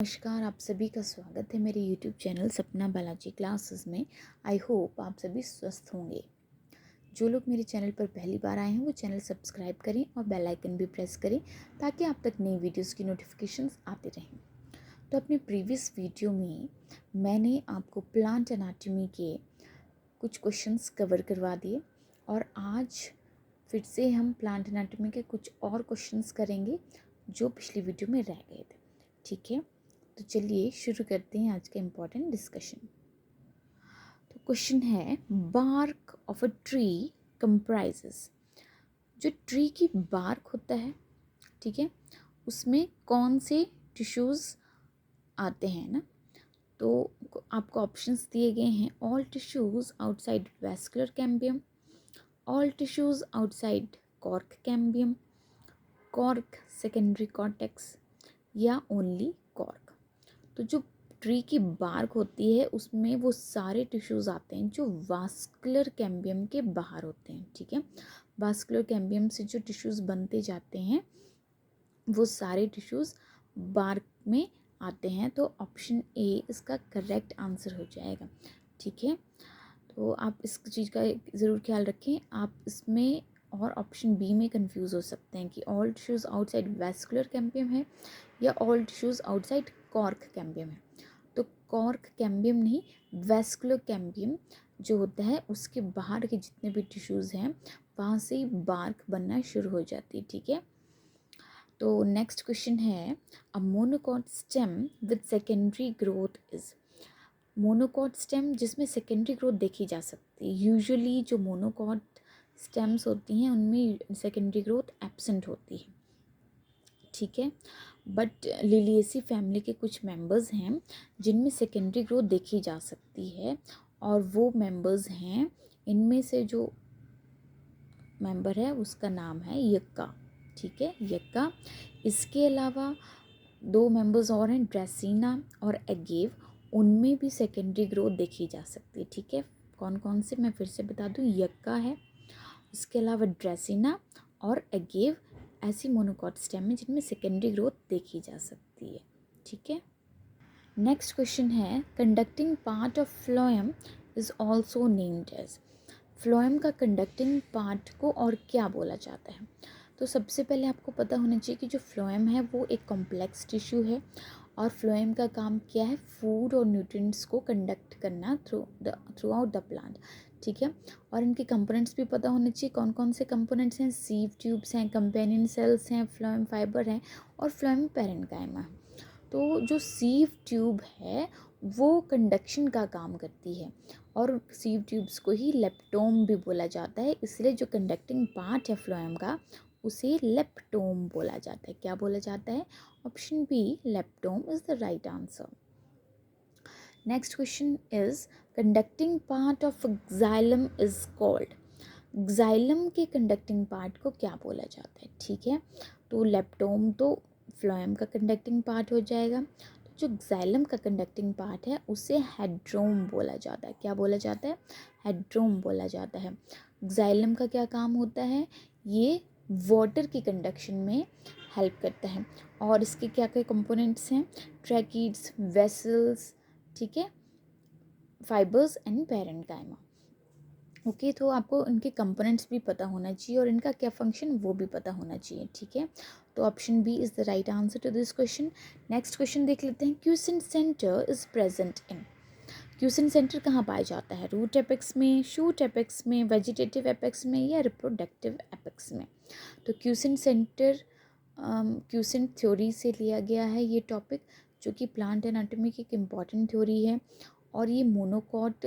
नमस्कार, आप सभी का स्वागत है मेरे YouTube चैनल सपना बालाजी क्लासेस में। आई होप आप सभी स्वस्थ होंगे। जो लोग मेरे चैनल पर पहली बार आए हैं वो चैनल सब्सक्राइब करें और बेल आइकन भी प्रेस करें ताकि आप तक नई वीडियोस की नोटिफिकेशंस आते रहें। तो अपने प्रीवियस वीडियो में मैंने आपको प्लांट एनाटॉमी के कुछ क्वेश्चंस कवर करवा दिए और आज फिर से हम प्लांट एनाटॉमी के कुछ और क्वेश्चंस करेंगे जो पिछली वीडियो में रह गए थे। ठीक है, तो चलिए शुरू करते हैं आज का इम्पोर्टेंट डिस्कशन। तो क्वेश्चन है, bark of a tree comprises. जो ट्री की बार्क होता है, ठीक है, उसमें कौन से टिश्यूज़ आते हैं ना। तो आपको ऑप्शंस दिए गए हैं, all tissues outside vascular cambium, all tissues outside cork cambium, cork secondary cortex या ओनली कॉर्क। तो जो ट्री की बार्क होती है उसमें वो सारे टिश्यूज़ आते हैं जो वास्कुलर कैम्बियम के बाहर होते हैं। ठीक है, वास्कुलर कैम्बियम से जो टिश्यूज़ बनते जाते हैं वो सारे टिश्यूज़ बार्क में आते हैं। तो ऑप्शन ए इसका करेक्ट आंसर हो जाएगा। ठीक है, तो आप इस चीज़ का ज़रूर ख्याल रखें। आप इसमें और ऑप्शन बी में कंफ्यूज हो सकते हैं कि all tissues outside vascular cambium है या all tissues outside cork cambium है। तो कॉर्क कैम्बियम नहीं, वैस्कुलर कैम्बियम जो होता है उसके बाहर के जितने भी टिश्यूज़ हैं वहाँ से ही बार्क बनना शुरू हो जाती है। ठीक है, तो नेक्स्ट क्वेश्चन है, अ monocot stem with secondary growth is. Monocot stem जिसमें सेकेंडरी ग्रोथ देखी जा सकती है। यूजुअली जो मोनोकॉट स्टेम्स होती हैं उनमें सेकेंडरी ग्रोथ एब्सेंट होती है। ठीक है, बट लिलिएसी फैमिली के कुछ मेंबर्स हैं जिनमें सेकेंडरी ग्रोथ देखी जा सकती है और वो मेंबर्स हैं, इनमें से जो मेंबर है उसका नाम है यक्का। ठीक है, यक्का। इसके अलावा दो मेंबर्स और हैं, ड्रेसिना और एगेव, उनमें भी सेकेंडरी ग्रोथ देखी जा सकती है। ठीक है, कौन कौन से मैं फिर से बता दूं, यक्का है, इसके अलावा ड्रेसिना और एगेव ऐसी मोनोकॉट स्टेम में जिनमें सेकेंडरी ग्रोथ देखी जा सकती है। ठीक है, नेक्स्ट क्वेश्चन है, conducting part of phloem is also named as. Phloem का कंडक्टिंग पार्ट को और क्या बोला जाता है। तो सबसे पहले आपको पता होना चाहिए कि जो फ्लोएम है वो एक कॉम्प्लेक्स टिश्यू है और फ्लोएम का काम क्या है, फूड और न्यूट्रिएंट्स को कंडक्ट करना थ्रू आउट द प्लांट। ठीक है, और इनके कंपोनेंट्स भी पता होने चाहिए, कौन कौन से कंपोनेंट्स हैं, सीव ट्यूब्स हैं, कंपेनियन सेल्स हैं, फ्लोएम फाइबर हैं और फ्लोएम पैरेन्काइमा है। तो जो सीव ट्यूब है वो कंडक्शन का काम करती है और सीव ट्यूब्स को ही लेप्टोम भी बोला जाता है, इसलिए जो कंडक्टिंग पार्ट है फ्लोएम का उसे लेप्टोम बोला जाता है। क्या बोला जाता है, option B leptome is the right answer. Next question is, conducting part of xylem is called. Xylem के कंडक्टिंग पार्ट को क्या बोला जाता है। ठीक है, तो लेप्टोम तो फ्लोएम का कंडक्टिंग पार्ट हो जाएगा, तो जो एक्साइलम का कंडक्टिंग पार्ट है उसे हेड्रोम बोला जाता है। क्या बोला जाता है, हेड्रोम बोला जाता है। एक्साइलम का क्या काम होता है, ये वाटर की कंडक्शन में हेल्प करता है और इसके क्या क्या कंपोनेंट्स हैं, ट्रैकीड्स, वेसल्स, ठीक है, फाइबर्स एंड पैरेन्काइमा। ओके, तो आपको इनके कंपोनेंट्स भी पता होना चाहिए और इनका क्या फंक्शन वो भी पता होना चाहिए। ठीक है, तो option B is the right answer to this question. Next question देख लेते हैं, quiescent centre is present in. Quiescent centre कहाँ पाया जाता है, रूट एपेक्स में, शूट एपेक्स में, वेजिटेटिव एपेक्स में या रिप्रोडक्टिव एपेक्स में। तो क्यूसेंट सेंटर क्यूसेंट थ्योरी से लिया गया है ये टॉपिक, जो कि प्लांट एनाटॉमी की एक इम्पॉर्टेंट थ्योरी है और ये मोनोकॉट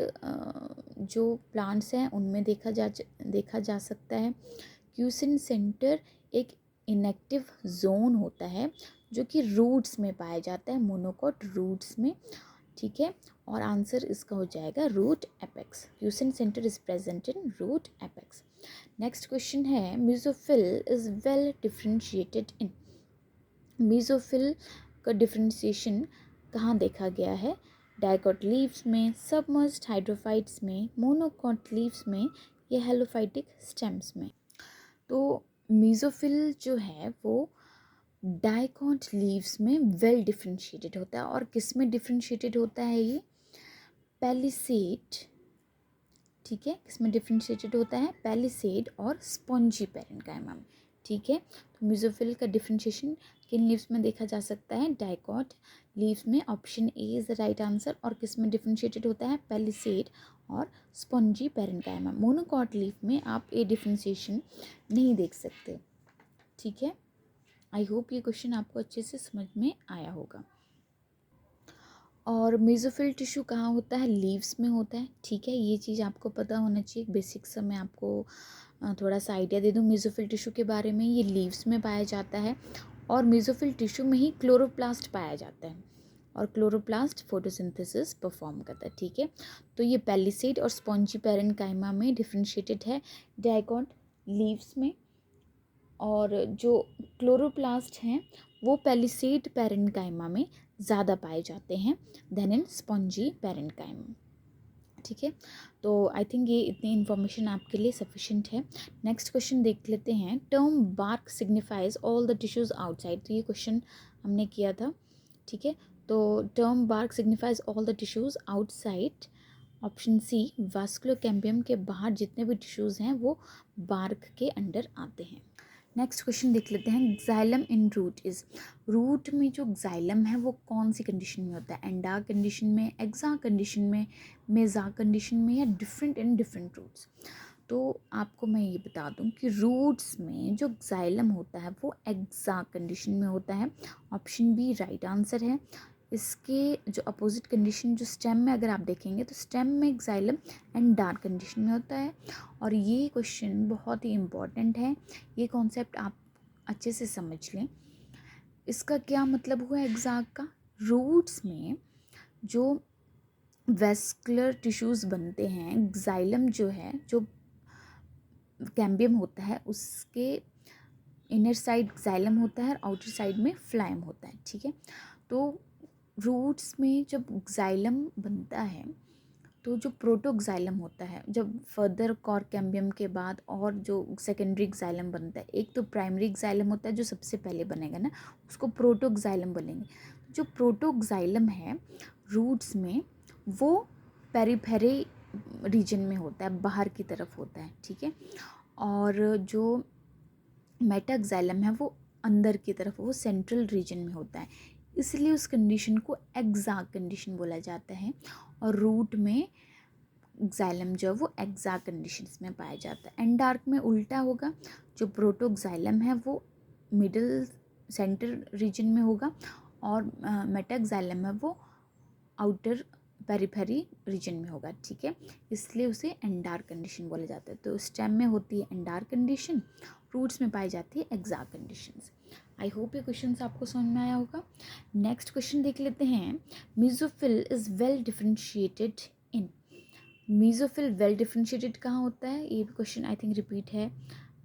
जो प्लांट्स हैं उनमें देखा जा सकता है। क्यूसेंट सेंटर एक इनएक्टिव जोन होता है जो कि रूट्स में पाया जाता है, मोनोकॉट रूट्स में। ठीक है, और आंसर इसका हो जाएगा root apex. Quiescent centre is present in root apex. Next question है, mesophyll is well differentiated in. Mesophyll का डिफ्रेंशिएशन कहाँ देखा गया है, डाइकोट लीव्स में, सबमर्ज्ड हाइड्रोफाइट्स में, मोनोकॉट लीव्स में या हेलोफाइटिक स्टेम्स में। तो मेसोफिल जो है वो डाइकॉट लीव्स में वेल डिफ्रेंशिएटेड होता है, और किस में डिफ्रेंशिएटेड होता है ये? पैलिसेड, ठीक है, किसमें डिफ्रेंशिएटेड होता है? पैलिसेड और स्पॉन्जी पैरेन्काइमा में, ठीक है। तो मेसोफिल का डिफ्रेंशिएशन किन लीव्स में देखा जा सकता है? डाइकॉट लीव्स में। Option A is the right answer. और किसमें डिफ्रेंशिएटेड होता है? पैलिसेड और स्पॉन्जी पैरेन्काइमा। मोनोकॉट लीफ में आप ये डिफ्रेंशिएशन नहीं देख सकते, ठीक है। आई होप ये क्वेश्चन आपको अच्छे से समझ में आया होगा। और मेसोफिल टिश्यू कहाँ होता है? लीव्स में होता है, ठीक है। ये चीज़ आपको पता होना चाहिए। बेसिक सा मैं आपको थोड़ा सा आइडिया दे दूँ मेसोफिल टिश्यू के बारे में। ये लीव्स में पाया जाता है, और मेसोफिल टिश्यू में ही क्लोरोप्लास्ट पाया जाता है, और क्लोरोप्लास्ट फोटोसिंथेसिस परफॉर्म करता है, ठीक है। तो ये पैलिसेड और स्पॉन्जी पैरेन्काइमा में डिफ्रेंशिएटेड है, डाइकॉट लीव्स में। और जो क्लोरोप्लास्ट हैं वो पैलिसेड पैरेन्काइमा में ज़्यादा पाए जाते हैं देन इन स्पॉन्जी पैरेन्काइमा, ठीक है। तो आई थिंक ये इतनी इन्फॉर्मेशन आपके लिए सफिशिएंट है। नेक्स्ट क्वेश्चन देख लेते हैं। Term bark signifies all the tissues outside. तो ये क्वेश्चन हमने किया था, ठीक है। तो term bark signifies all the tissues outside, option C, vascular cambium के बाहर जितने भी टिश्यूज़ हैं वो बार्क के अंडर आते हैं। नेक्स्ट क्वेश्चन देख लेते हैं। एक्साइलम इन रूट इज, रूट में जो एक्साइलम है वो कौन सी कंडीशन में होता है? एंडार्क कंडीशन में, एक्सा कंडीशन में, मेजा कंडीशन में, या डिफरेंट इन डिफरेंट रूट्स? तो आपको मैं ये बता दूं कि रूट्स में जो एक्साइलम होता है वो एक्सा कंडीशन में होता है। ऑप्शन बी राइट आंसर है। इसके जो अपोजिट कंडीशन जो स्टेम में अगर आप देखेंगे तो स्टेम में एक्साइलम एंड डार्क कंडीशन में होता है। और ये क्वेश्चन बहुत ही इम्पॉर्टेंट है, ये कॉन्सेप्ट आप अच्छे से समझ लें। इसका क्या मतलब हुआ एग्जैक्ट का? रूट्स में जो वेस्कुलर टिश्यूज़ बनते हैं, एक्साइलम जो है, जो कैम्बियम होता है उसके इनर साइड एक्साइलम होता है और आउटर साइड में फ्लाइम होता है, ठीक है। तो रूट्स में जब एक्साइलम बनता है तो जो प्रोटोक्साइलम होता है, जब फर्दर कॉर कैम्बियम के बाद और जो सेकेंडरी एक्साइलम बनता है, एक तो प्राइमरी एक्साइलम होता है जो सबसे पहले बनेगा ना, उसको प्रोटोक्साइलम बोलेंगे। जो प्रोटोक्साइलम है रूट्स में वो पेरिफेरी रीजन में होता है, बाहर की तरफ होता है, ठीक है। और जो मेटाक्साइलम है वो अंदर की तरफ, वो सेंट्रल रीजन में होता है, इसलिए उस कंडीशन को एक्सा कंडीशन बोला जाता है। और रूट में एक्साइलम जो है वो एक्सा कंडीशंस में पाया जाता है। एंडार्क में उल्टा होगा, जो प्रोटोक्साइलम है वो मिडिल सेंटर रीजन में होगा, और मेटाक्साइलम है वो आउटर पेरिफेरी रीजन में होगा, ठीक है। इसलिए उसे एंडार्क कंडीशन बोला जाता है। तो स्टेम में होती है एंडार्क कंडीशन, रूट्स में पाई जाती है एक्सा कंडीशंस। आई होप ये क्वेश्चन आपको समझ में आया होगा। नेक्स्ट क्वेश्चन देख लेते हैं। Mesophyll is well differentiated in, mesophyll well differentiated कहाँ होता है? ये क्वेश्चन आई थिंक रिपीट है।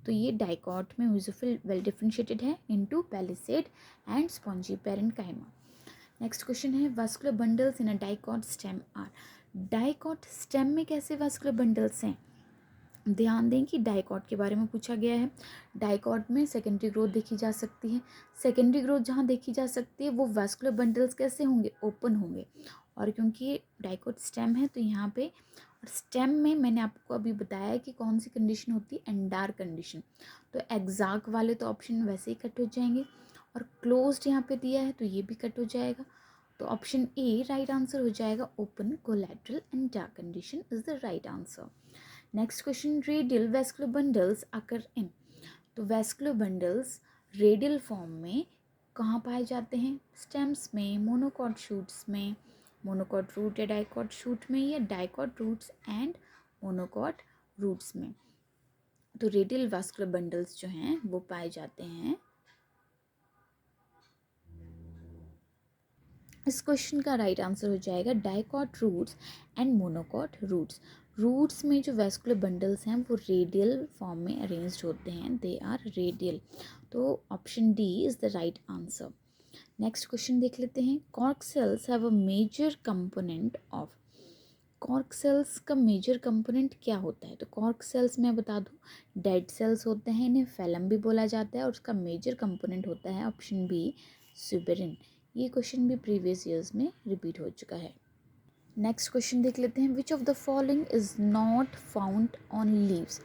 तो ये डाइकॉट में मेसोफिल वेल डिफ्रेंशिएटेड है into palisade and spongy parenchyma. Next question है। Vascular bundles in a dicot stem are, dicot stem में कैसे वास्कुलर बंडल्स हैं? ध्यान दें कि डाइकॉट के बारे में पूछा गया है। डाइकॉट में सेकेंडरी ग्रोथ देखी जा सकती है। सेकेंडरी ग्रोथ जहाँ देखी जा सकती है वो वास्कुलर बंडल्स कैसे होंगे? ओपन होंगे। और क्योंकि ये डाइकॉट स्टेम है तो यहाँ पे, और स्टेम में मैंने आपको अभी बताया कि कौन सी कंडीशन होती है? एंडार्क कंडीशन। तो एग्जैक्ट वाले तो ऑप्शन वैसे ही कट हो जाएंगे, और क्लोज्ड यहाँ पे दिया है तो ये भी कट हो जाएगा। तो ऑप्शन ए राइट आंसर हो जाएगा। Open, collateral and dark condition is the right answer. Next question. Radial vascular bundles occur in, तो वेस्कुलर बंडल्स रेडियल फॉर्म में कहाँ पाए जाते हैं? स्टेम्स में, मोनोकॉट शूट्स में, मोनोकॉट रूट या डाइकॉट शूट में, या dicot roots and monocot roots में। तो रेडियल वेस्कुलर बंडल्स जो हैं वो पाए जाते हैं, इस क्वेश्चन का राइट आंसर हो जाएगा dicot roots and monocot roots. Roots में जो वेस्कुलर बंडल्स हैं वो रेडियल फॉर्म में अरेंज्ड होते हैं, दे आर रेडियल। तो option D is the right answer. Next question देख लेते हैं। Cork cells have a major component of, cork cells का मेजर कंपोनेंट क्या होता है? तो कॉर्क सेल्स मैं बता दूं डेड सेल्स होते हैं, इन्हें फेलम भी बोला जाता है और उसका मेजर कंपोनेंट होता है ऑप्शन बी सुबेरिन। ये क्वेश्चन भी प्रीवियस ईयर्स में रिपीट हो चुका है। नेक्स्ट क्वेश्चन देख लेते हैं, which of the following is not found on leaves?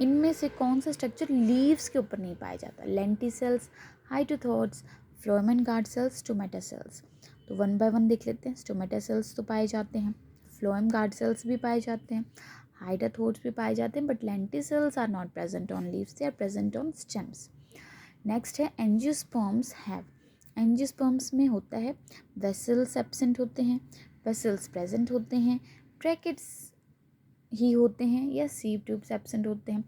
इनमें से कौन सा स्ट्रक्चर लीव्स के ऊपर नहीं पाया जाता? Lenticels, hydathodes, phloem and guard cells, stomata cells. तो वन बाय वन देख लेते हैं। स्टोमेटा सेल्स तो पाए जाते हैं, फ्लोएम गार्ड सेल्स भी पाए जाते हैं, हाइटोथोड्स भी पाए जाते हैं, but lenticels are not present on leaves, they are present on stems. Next है एंजियोस्पर्म्स हैव। एंजियोस्पर्म्स में होता है वेसल्स एब्सेंट होते हैं, वेसल्स प्रेजेंट होते हैं, ट्रैकेट्स ही होते हैं या सीव ट्यूब्स एब्सेंट होते हैं।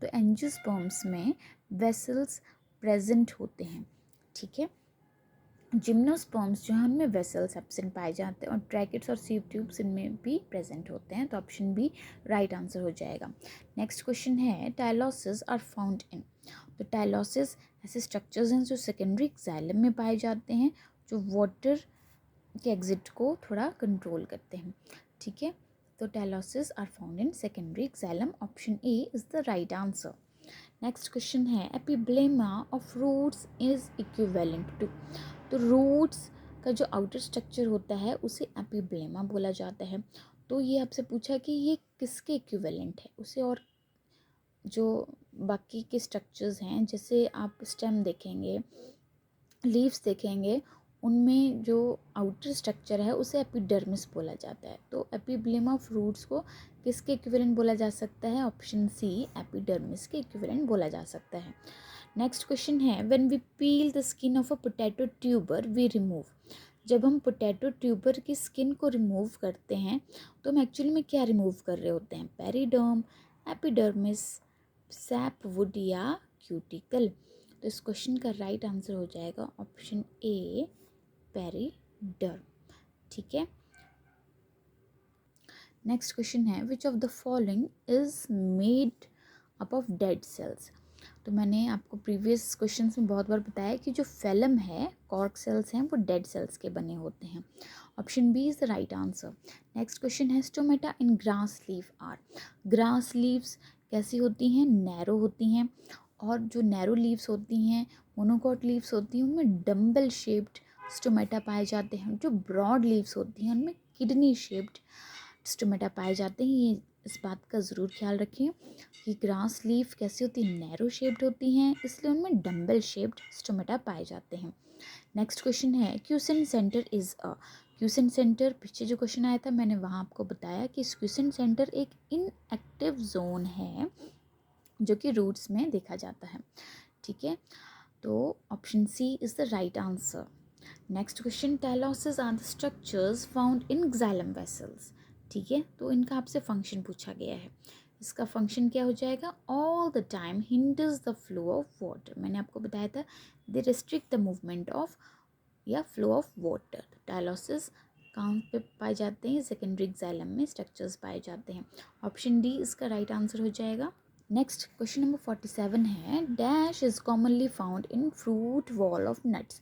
तो एंजियोस्पर्म्स में वेसल्स प्रेजेंट होते हैं, ठीक है। जिम्नोस्पर्म्स जो हैं उनमें वेसल्स एब्सेंट पाए जाते हैं और ट्रैकेट्स और सीव ट्यूब्स इनमें भी प्रेजेंट होते हैं। तो ऑप्शन बी राइट आंसर हो जाएगा। नेक्स्ट क्वेश्चन है टाइलोसिस आर फाउंड इन। तो टाइलोसिस ऐसे स्ट्रक्चर्स हैं जो सेकेंडरी जाइलम में पाए जाते हैं, जो वाटर के एग्जिट को थोड़ा कंट्रोल करते हैं, ठीक है। तो tyloses are found in secondary xylem, option A is the right answer. Next question है epiblema of roots is equivalent to. तो रूट्स का जो आउटर स्ट्रक्चर होता है उसे एपिब्लेमा बोला जाता है। तो ये आपसे पूछा कि ये किसके इक्विवेलेंट है उसे, और जो बाकी के स्ट्रक्चर्स हैं जैसे आप स्टेम देखेंगे, लीव्स देखेंगे, उनमें जो आउटर स्ट्रक्चर है उसे एपिडर्मिस बोला जाता है। तो एपिब्लेमा ऑफ रूट्स को किसके इक्विवेलेंट बोला जा सकता है? ऑप्शन सी एपिडर्मिस के इक्विवेलेंट बोला जा सकता है। नेक्स्ट क्वेश्चन है when we peel the skin of a potato tuber we remove. जब हम पोटैटो ट्यूबर की स्किन को रिमूव करते हैं तो हम एक्चुअली में क्या रिमूव कर रहे होते हैं? पेरिडर्म, एपिडर्मिस, सैप वुड या क्यूटिकल। तो इस क्वेश्चन का राइट आंसर हो जाएगा ऑप्शन ए पेरिडर्म, ठीक है। नेक्स्ट क्वेश्चन है which of the following is made up of dead cells. तो मैंने आपको प्रीवियस क्वेश्चंस में बहुत बार बताया कि जो फेलम है, कॉर्क सेल्स हैं, वो डेड सेल्स के बने होते हैं। Option B is the right answer. Next question है stomata in grass leaf are. Grass leaves कैसी होती हैं? नैरो होती हैं, और जो नैरो लीव्स होती हैं, मोनोकॉट लीव्स होती हैं, उनमें डम्बल शेप्ड स्टोमेटा पाए जाते हैं। जो ब्रॉड लीव्स होती हैं उनमें किडनी शेप्ड स्टोमेटा पाए जाते हैं। ये इस बात का ज़रूर ख्याल रखें कि ग्रास लीफ कैसी होती है? नैरो शेप्ड होती हैं, इसलिए उनमें डम्बल शेप्ड स्टोमेटा पाए जाते हैं। नेक्स्ट क्वेश्चन है quotient centre is a. Quotient centre पीछे जो क्वेश्चन आया था मैंने वहाँ आपको बताया कि क्यूसेंट सेंटर एक इनएक्टिव जोन है जो कि रूट्स में देखा जाता है, ठीक है। तो option C is the right answer. Next question tylosis are the structures found in xylem vessels, ठीक है। तो इनका आपसे फंक्शन पूछा गया है, इसका फंक्शन क्या हो जाएगा? All the time hinders the flow of water. मैंने आपको बताया था दे रिस्ट्रिक्ट द मूवमेंट ऑफ या फ्लो ऑफ वाटर। टाइलोसिस कहाँ पे पाए जाते हैं? सेकेंडरी xylem में स्ट्रक्चर्स पाए जाते हैं। ऑप्शन डी इसका राइट आंसर हो जाएगा। नेक्स्ट क्वेश्चन नंबर 47 है dash is commonly found in fruit wall of nuts.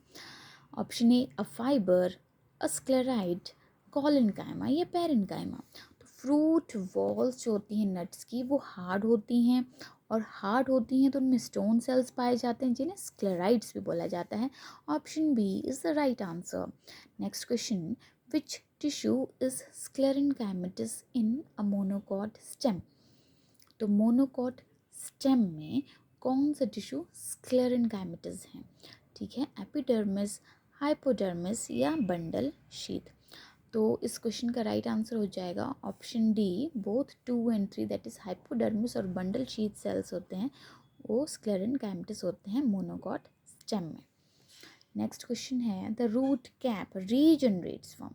Option A a fibre, a sclereid, collenchyma या पेरेन्काइमा। तो फ्रूट वॉल्स जो होती हैं नट्स की वो हार्ड होती हैं, और हार्ड होती हैं तो उनमें स्टोन सेल्स पाए जाते हैं जिन्हें स्क्लेराइड्स भी बोला जाता है। Option B is the right answer. Next question which tissue is sclerenchymatous in a monocot stem. तो मोनोकॉट स्टेम में कौन सा टिश्यू स्क्लेरेन्काइमेटस है? ठीक है, एपिडर्मिस, हाइपोडर्मिस या बंडल शीथ। तो इस क्वेश्चन का राइट आंसर हो जाएगा option D both 2 and 3, that is hypodermis और बंडल शीथ सेल्स होते हैं वो स्क्लेरेन्काइमेटस होते हैं मोनोकॉट स्टेम में। नेक्स्ट क्वेश्चन है the root cap regenerates from.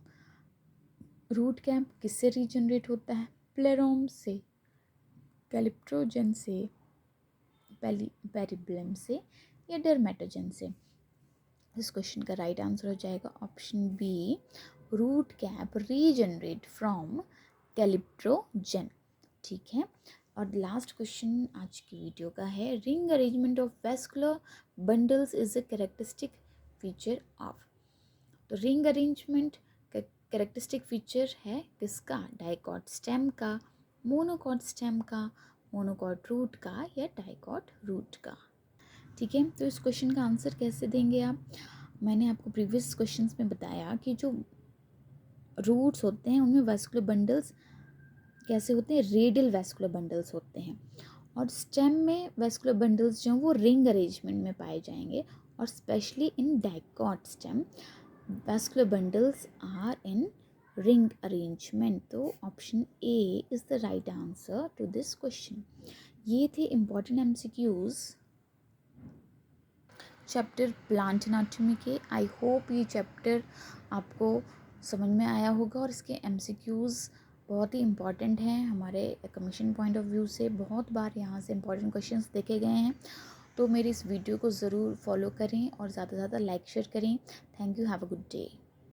Root cap किससे रीजनरेट होता है? प्लेरोम से, कैलिप्ट्रोजन से, पेरिब्लम से या डर्मेटोजन से। इस क्वेश्चन का राइट आंसर हो जाएगा option B root cap regenerate from calyptrogen, ठीक है। और लास्ट क्वेश्चन आज की वीडियो का है ring arrangement of vascular bundles is a characteristic feature of. तो रिंग अरेंजमेंट कैरेक्टरिस्टिक फीचर है किसका, डाइकॉट स्टेम का, मोनोकॉट स्टेम का, मोनोकॉट रूट का या डाइकॉट रूट का। ठीक है, तो इस क्वेश्चन का आंसर कैसे देंगे आप? मैंने आपको प्रीवियस क्वेश्चंस में बताया कि जो रूट्स होते हैं उनमें वैस्कुलर बंडल्स कैसे होते हैं, रेडियल वैस्कुलर बंडल्स होते हैं, और स्टेम में वैस्कुलर बंडल्स जो हैं वो रिंग अरेंजमेंट में पाए जाएंगे, और specially in dicot stem vascular bundles are in ring arrangement. तो option A is the right answer to this question. ये थे important MCQs chapter plant anatomy के। आई होप ये चैप्टर आपको समझ में आया होगा, और इसके एमसीक्यूज बहुत ही इम्पॉर्टेंट हैं हमारे कमीशन पॉइंट ऑफ व्यू से। बहुत बार यहाँ से इम्पॉर्टेंट क्वेश्चंस देखे गए हैं, तो मेरी इस वीडियो को ज़रूर फॉलो करें और ज़्यादा से ज़्यादा लाइक शेयर करें। Thank you, have a good day.